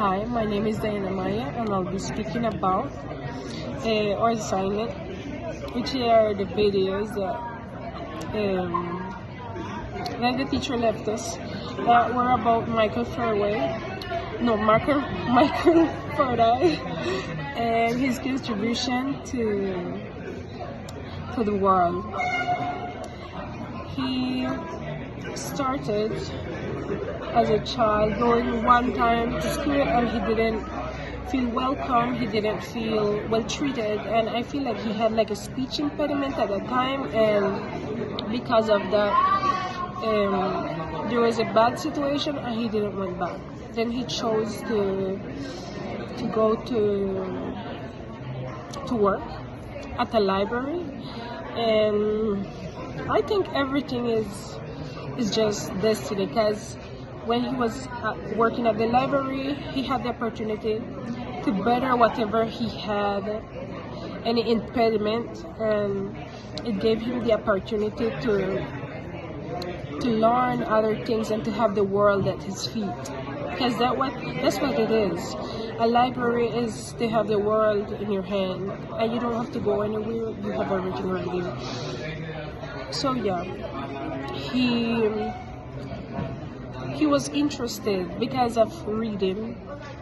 Hi, my name is Diana Maya, and I'll be speaking about our assignment, which are the videos that the teacher left us that were about Michael Faraday, and his contribution to the world. He started as a child going one time to school and he didn't feel welcome, he didn't feel well treated, and I feel like he had like a speech impediment at that time, and because of that there was a bad situation and he didn't went back. Then he chose to go to work at the library, and I think everything is just destiny, because when he was working at the library, he had the opportunity to better whatever he had, any impediment, and it gave him the opportunity to learn other things and to have the world at his feet, because that's what it is. A library is to have the world in your hand, and you don't have to go anywhere, you have everything right there. So yeah, he was interested because of reading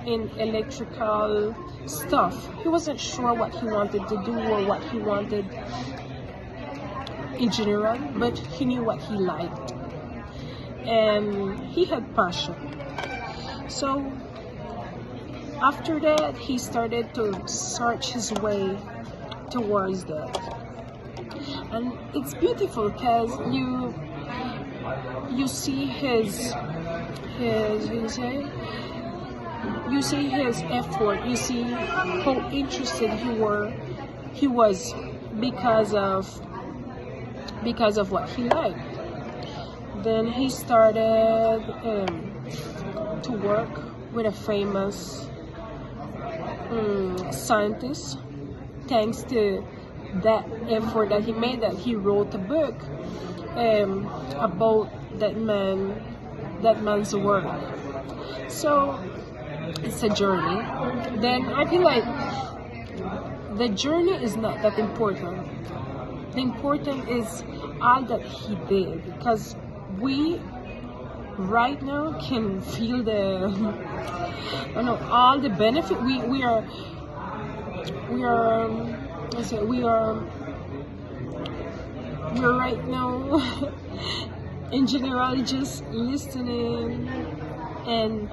in electrical stuff. He wasn't sure what he wanted to do or what he wanted in general, but he knew what he liked, and he had passion. So after that, he started to search his way towards that, and it's beautiful because you see his effort, you see how interested he was because of what he liked. Then he started to work with a famous scientist. Thanks to that effort that he made, that he wrote a book about that man's work. So it's a journey. Then I feel like the journey is not that important. The important is all that he did, because we right now can feel all the benefit. We are right now in general just listening and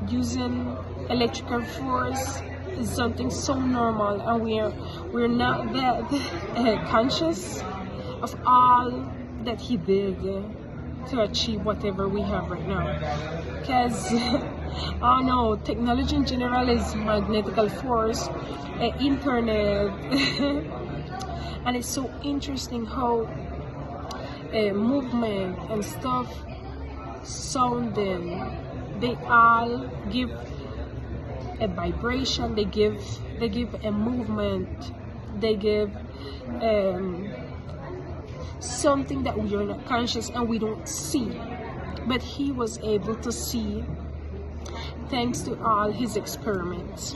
using electrical force is something so normal, and we're not that conscious of all that he did to achieve whatever we have right now. Because oh no, technology in general is magnetical force, internet and it's so interesting how movement and stuff, sounding, they all give a vibration, they give a movement, they give something that we are not conscious and we don't see, but he was able to see thanks to all his experiments.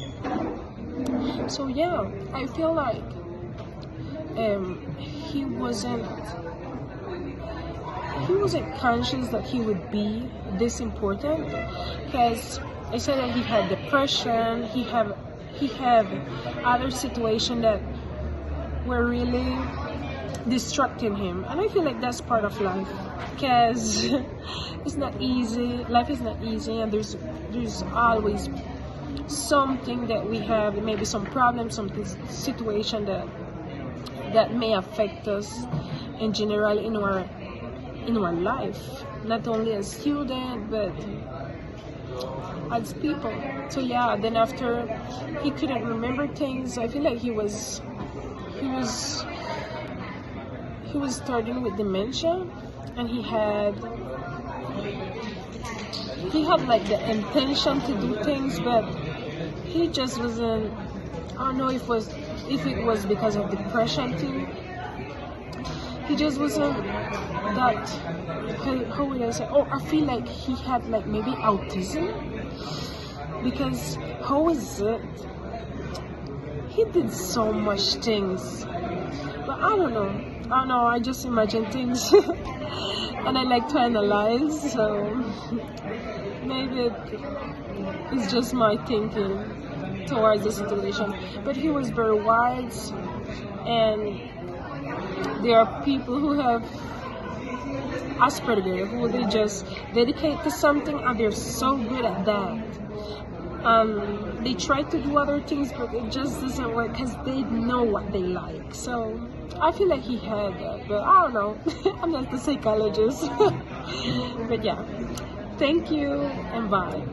So yeah, I feel like he wasn't conscious that he would be this important, because I said that he had depression, he had other situations that were really distracting him, and I feel like that's part of life, because it's not easy. Life is not easy, and there's always something that we have, maybe some problem, some situation that may affect us in general in our life, not only as student but as people. So yeah, then after he couldn't remember things, I feel like he was starting with dementia, and he had like the intention to do things, but he just wasn't. I don't know if it was because of depression too. He just wasn't that, how would I say? Oh, I feel like he had like maybe autism. because how is it? He did so much things, but I don't know. I don't know. I just imagine things, and I like to analyze. So maybe it's just my thinking towards the situation. But he was very wise, and there are people who have Asperger who they just dedicate to something and they're so good at that. They try to do other things, but it just doesn't work because they know what they like. So I feel like he had that, but I don't know. I'm not the psychologist. But yeah, thank you and bye.